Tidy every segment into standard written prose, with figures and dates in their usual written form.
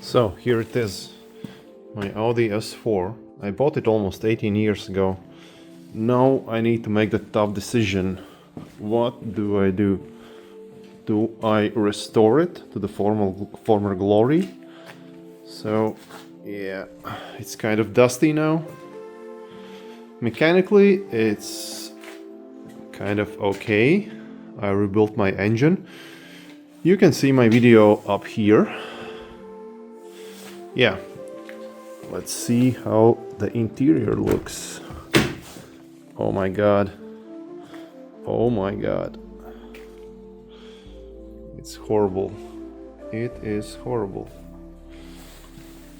So here it is, my Audi S4. I bought it almost 18 years ago. Now I need to make the tough decision. What do I do? Do I restore it to the former glory? So yeah, it's kind of dusty now. Mechanically it's kind of okay. I rebuilt my engine. You can see my video up here. Yeah, let's see how the interior looks. Oh my god. Oh my god. It's horrible. It is horrible.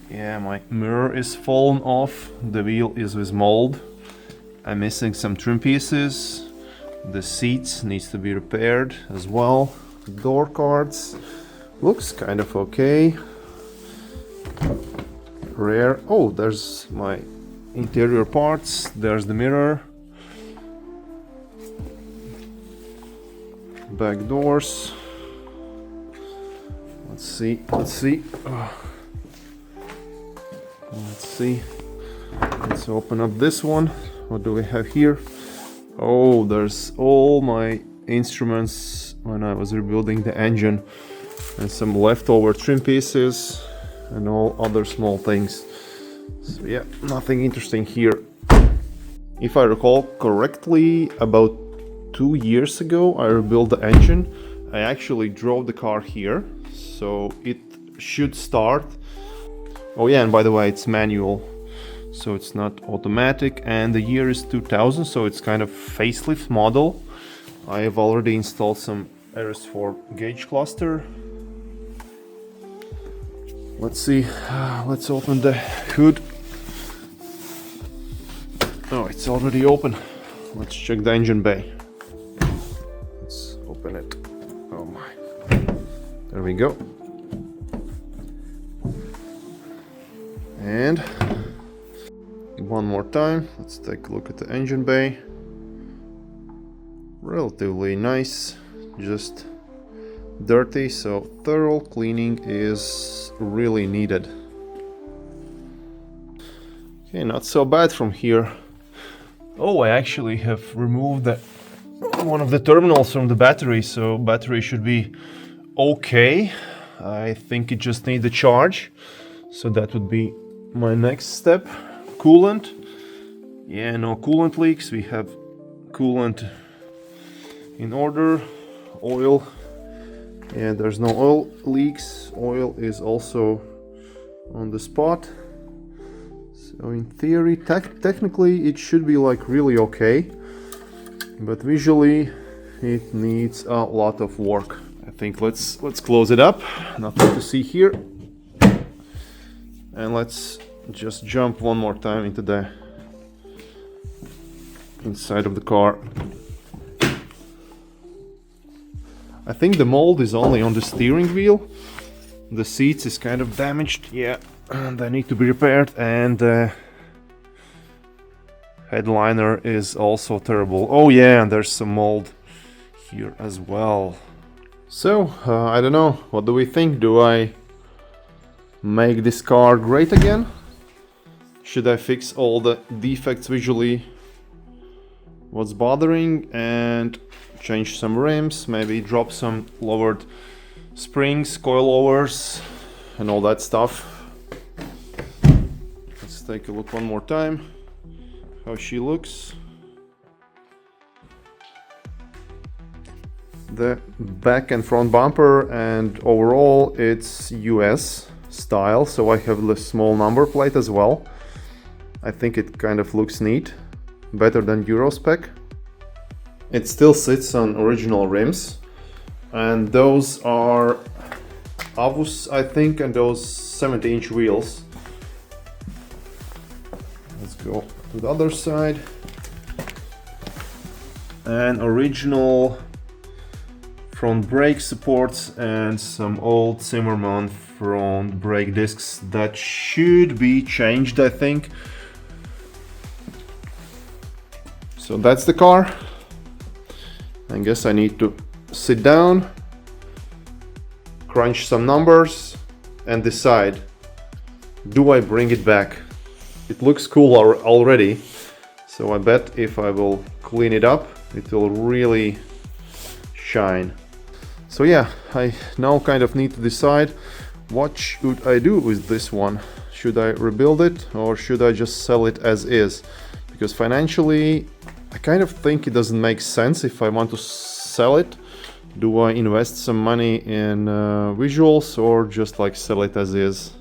Yeah, my mirror is fallen off. The wheel is with mold. I'm missing some trim pieces. The seats needs to be repaired as well. Door cards looks kind of okay. Rare. Oh, there's my interior parts. There's the mirror. Back doors. Let's see. Let's see. Let's see. Let's open up this one. What do we have here? Oh, there's all my instruments when I was rebuilding the engine, and some leftover trim pieces and all other small things. So yeah, nothing interesting here. If I recall correctly, about 2 years ago I rebuilt the engine. I actually drove the car here, so it should start. Oh yeah, and by the way, it's manual, so it's not automatic, and the year is 2000, so it's kind of facelift model. I have already installed some RS4 gauge cluster. Let's see, let's open the hood. Oh, it's already open. Let's check the engine bay. Let's open it. Oh my. There we go. And one more time, let's take a look at the engine bay. Relatively nice, just dirty, so thorough cleaning is really needed. Okay, not so bad from here. Oh, I actually have removed one of the terminals from the battery, so battery should be okay. I think it just needs a charge, so that would be my next step. Coolant. Yeah, no coolant leaks. We have coolant in order. Oil. Yeah, there's no oil leaks. Oil is also on the spot. So in theory, technically it should be like really okay, but visually it needs a lot of work. I think let's close it up. Nothing to see here. And let's just jump one more time into the inside of the car. I think the mold is only on the steering wheel. The seats is kind of damaged, yeah, and they need to be repaired, and the headliner is also terrible. Oh yeah, and there's some mold here as well. So, I don't know, what do we think? Do I make this car great again? Should I fix all the defects visually? What's bothering, and change some rims, maybe drop some lowered springs, coilovers, and all that stuff. Let's take a look one more time how she looks. The back and front bumper, and overall it's US style, so I have the small number plate as well. I think it kind of looks neat, better than Euro spec. It still sits on original rims, and those are Avus, I think, and those 70-inch wheels. Let's go to the other side. And original front brake supports and some old Zimmermann front brake discs that should be changed, I think. So that's the car. I guess I need to sit down, crunch some numbers, and decide do I bring it back? It looks cool already, so I bet if I will clean it up, it will really shine. So yeah, I now kind of need to decide what should I do with this one. Should I rebuild it or should I just sell it as is? Because financially, I kind of think it doesn't make sense if I want to sell it. Do I invest some money in visuals or just like sell it as is?